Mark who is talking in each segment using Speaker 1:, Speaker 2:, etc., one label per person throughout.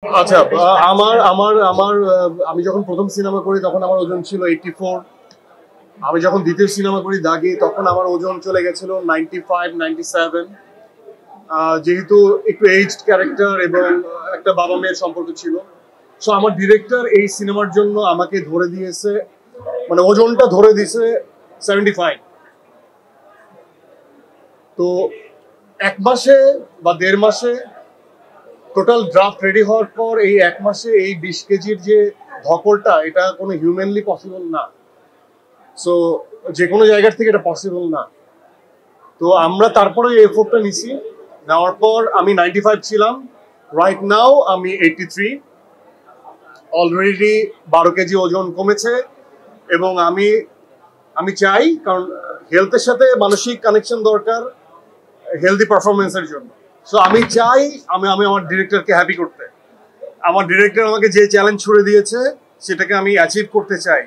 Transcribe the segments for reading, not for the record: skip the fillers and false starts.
Speaker 1: আচ্ছা, আমার আমার আমার আমি যখন প্রথম সিনেমা করি তখন আমার ওজন ছিল 84। আমি যখন দ্বিতীয় সিনেমা করি দাগি তখন আমার ওজন চলে গেছিল 95, 97। যেহেতু একটু এইজড ক্যারেক্টার এবং একটা বাবা মেয়ের সম্পর্ক ছিল, সো আমার ডিরেক্টর এই সিনেমার জন্য আমাকে ধরে দিয়েছে, মানে ওজনটা ধরে দিয়েছে 75। তো এক মাসে বা দেড় মাসে টোটাল ড্রাফট রেডি হওয়ার পর এই এক মাসে এই 20 কেজির যে ধকলটা, এটা কোনো হিউম্যানলি পসিবল না। সো যে কোনো জায়গার থেকে এটা পসিবল না। তো আমরা তারপরে এই এফোর্টটা নিছি, নেওয়ার পর আমি 95 ছিলাম, রাইট নাও আমি 83। অলরেডি 12 কেজি ওজন কমেছে। এবং আমি আমি চাই, কারণ হেলথের সাথে মানসিক কানেকশন দরকার হেলদি পারফরমেন্সের জন্য। সো আমি চাই আমি আমি আমার ডিরেক্টরকে হ্যাপি করতে। আমার ডিরেক্টর আমাকে যে চ্যালেঞ্জ ছুড়ে দিয়েছে সেটাকে আমি অ্যাচিভ করতে চাই।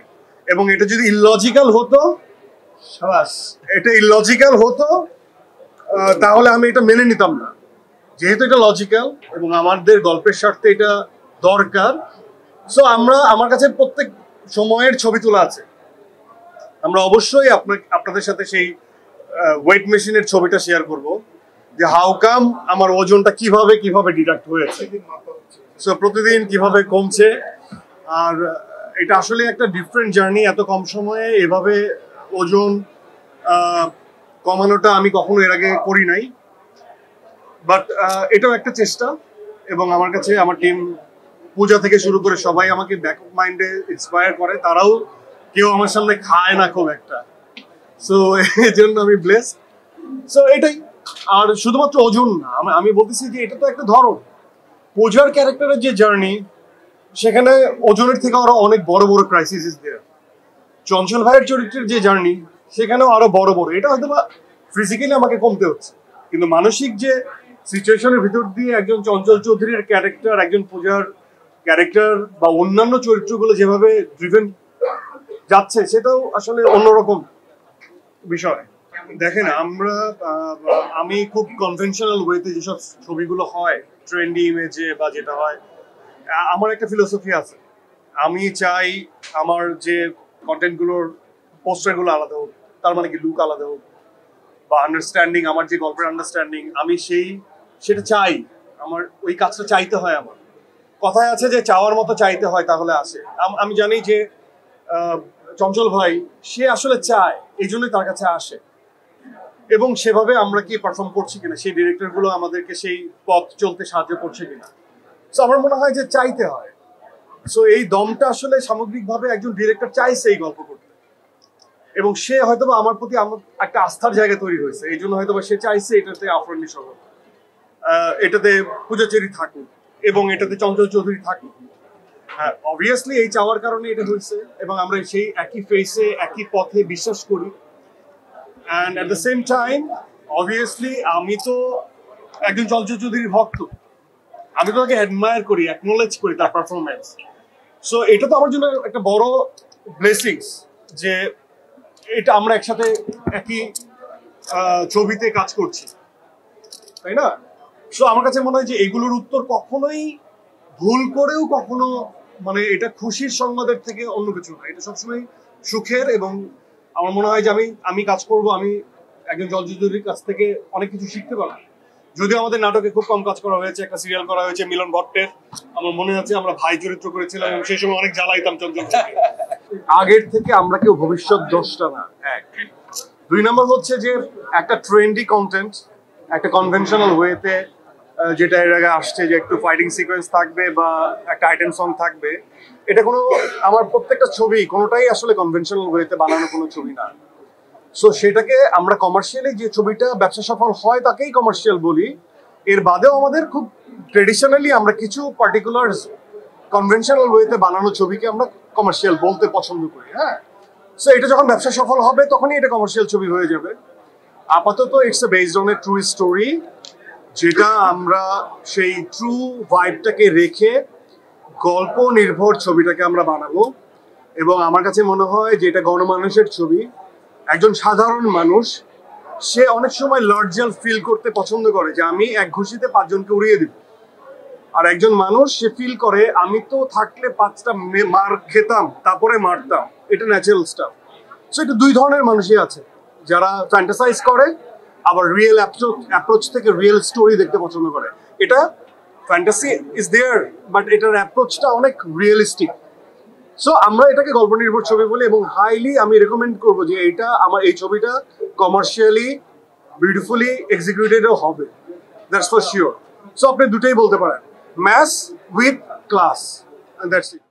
Speaker 1: এবং এটা যদি ইললজিক্যাল হতো, সাবাস, এটা ইললজিক্যাল হতো তাহলে আমি এটা মেনে নিতাম না। যেহেতু এটা লজিক্যাল এবং আমাদের গল্পের স্বার্থে এটা দরকার, সো আমার কাছে প্রত্যেক সময়ের ছবি তোলা আছে। আমরা অবশ্যই আপনাদের সাথে সেই ওয়েট মেশিনের ছবিটা শেয়ার করব, যে হাউ কাম আমার ওজনটা কিভাবে কিভাবে ডিডাক্ট হয়েছে, সো প্রতিদিন কিভাবে কমছে। আর এটা আসলে একটা ডিফারেন্ট জার্নি। এত কম সময়ে এভাবে ওজন কমানোটা আমি কখনো এর আগে করি নাই, বাট এটাও একটা চেষ্টা। এবং আমার কাছে আমার টিম, পূজা থেকে শুরু করে সবাই আমাকে ব্যাক অফ মাইন্ডে ইন্সপায়ার করে। তারাও কেউ আমার সামনে খায় না খুব একটা, সো এই জন্য আমি ব্লেসড। সো এটাই। আর শুধুমাত্র ওজন না, আমি বলতেছি যে এটা তো একটা ধরন। পূজার ক্যারেক্টারের যে জার্নি, সেখানে ওজনের থেকে আরো অনেক বড় বড় ক্রাইসিস ইজ দেয়ার। চঞ্চল ভাইয়ের চরিত্রের যে জার্নি, সেখানেও আরো বড় বড়। এটা হয়তো বা ফিজিক্যালি আমাকে কমতে হচ্ছে, কিন্তু মানসিক যে সিচুয়েশনের ভিতর দিয়ে একজন চঞ্চল চৌধুরীর ক্যারেক্টার, একজন পূজার ক্যারেক্টার বা অন্যান্য চরিত্রগুলো যেভাবে ড্রিভেন যাচ্ছে, সেটাও আসলে অন্যরকম বিষয়। দেখেন, আমি খুব কনভেনশনাল ওয়েতে যেসব ছবিগুলো হয় ট্রেন্ডি ইমেজে বা যেটা হয়, আমার একটা ফিলোসফি আছে। আমি চাই আমার যে কন্টেন্টগুলোর পোস্টারগুলো আলাদা হোক, তার মানে কি লুক আলাদা হোক, বা আন্ডারস্ট্যান্ডিং, আমার যে গল্পের আন্ডারস্ট্যান্ডিং, আমি সেটা চাই। আমার ওই কাজটা চাইতে হয়। আমার কথায় আছে যে চাওয়ার মতো চাইতে হয়, তাহলে আসে। আমি জানি যে চঞ্চল ভাই সে আসলে চায়, এই জন্যই তার কাছে আসে। এবং সেভাবে আমরা কি পারফর্ম করছি কিনা, সেই ডিরেক্টরগুলো আমাদেরকে সেই পথ চলতে সাহায্য করছে কিনা। সো আমার মনে হয় যে চাইতে হয়। সো এই দমটা আসলে সামগ্রিকভাবে একজন ডিরেক্টর চাইছে এই গল্প করতে, এবং সে হয়তোবা আমার প্রতি আমার একটা আস্থার জায়গা তৈরি হয়েছে, এই জন্য হয়তোবা সে চাইছে এটাতে আফরান সহ, এটাতে পূজাচেরি থাকুক এবং এটাতে চঞ্চল চৌধুরী থাকুক। হ্যাঁ, অবভিয়াসলি এই চাওয়ার কারণে এটা হয়েছে, এবং আমরা সেই একই ফেসে একই পথে বিশ্বাস করি। And at the same time obviously আমি তো একজন চঞ্চল চৌধুরীর ভক্ত। আমি তো তাকে অ্যাডমায়ার করি, অ্যাকনোলেজ করি তার পারফরমেন্স। সো এটা তো আমার জন্য একটা বড় ব্লেসিংস যে এটা আমরা একসাথে একই ছবিতে কাজ করছি, তাই না? সো আমার কাছে মনে হয় যে এগুলোর উত্তর কখনোই ভুল করেও কখনো, মানে এটা খুশির সংবাদের থেকে অন্য কিছু না। এটা সবসময় সুখের। এবং আমার মনে হয় যে আমি কাজ করব, আমি একজন চলচ্চিত্রের কাছ থেকে অনেক কিছু শিখতে পারবো। যদিও আমাদের নাটকে খুব কম কাজ করা হয়েছে, একটা সিরিয়াল করা হয়েছে মিলন ভট্টের, আমার মনে আছে আমরা ভাই চরিত্র করেছিলাম, এবং সেই সময় অনেক জ্বালাইতাম চঞ্চল। আগের থেকে আমরা কেউ ভবিষ্যৎ দোষটা না। এক, দুই নম্বর হচ্ছে যে একটা ট্রেন্ডি কন্টেন্ট, একটা কনভেনশনাল ওয়েতে, যেটা এর আগে আসছে যে একটু ফাইটিং সিকোয়েন্স থাকবে বা একটা আইটেম সং থাকবে, এটা কোনো, আমার প্রত্যেকটা ছবি কোনোটাই আসলে কনভেনশনাল ওয়েতে বানানো কোনো ছবি না। সো সেটাকে আমরা কমার্শিয়ালি, যে ছবিটা ব্যবসা সফল হয় তাকেই কমার্শিয়াল বলি। এর বাদেও আমাদের খুব ট্রেডিশনালি আমরা কিছু পার্টিকুলার কনভেনশনাল ওয়েতে বানানো ছবিকে আমরা কমার্শিয়াল বলতে পছন্দ করি। হ্যাঁ, সো এটা যখন ব্যবসা সফল হবে তখনই এটা কমার্শিয়াল ছবি হয়ে যাবে। আপাতত it's based on a true story, যেটা আমরা সেই ট্রু ভাইবটাকে রেখে গল্প নির্ভর ছবিটাকে আমরা বানাবো। এবং আমার কাছে মনে হয় যে এটা গণমানুষের ছবি। একজন সাধারণ মানুষ সে অনেক সময় লর্জাল ফিল করতে পছন্দ করে, যে আমি এক ঘুষিতে 5 জনকে উড়িয়ে দিব। আর একজন মানুষ সে ফিল করে আমি তো থাকলে 5টা মার খেতাম তারপরে মারতাম, এটা ন্যাচারাল স্টাফ। সো এটা দুই ধরনের মানুষই আছে, যারা ফ্যান্টাসাইজ করে আবার রিয়েল অ্যাপ্রোচ থেকে রিয়েল স্টোরি দেখতে পছন্দ করে। এটা ফ্যান্টাসি ইজ দেয়ার, বাট এটার অ্যাপ্রোচটা অনেক রিয়েলিস্টিক। সো আমরা এটাকে গল্প নির্ভর ছবি বলি, এবং হাইলি আমি রেকমেন্ড করবো যে এটা আমার এই ছবিটা কমার্শিয়ালি বিউটিফুলি এক্সিকিউটেডও হবে, দ্যাটস ফর শিওর। সো আপনি দুটোই বলতে পারেন, mass with class, that's it.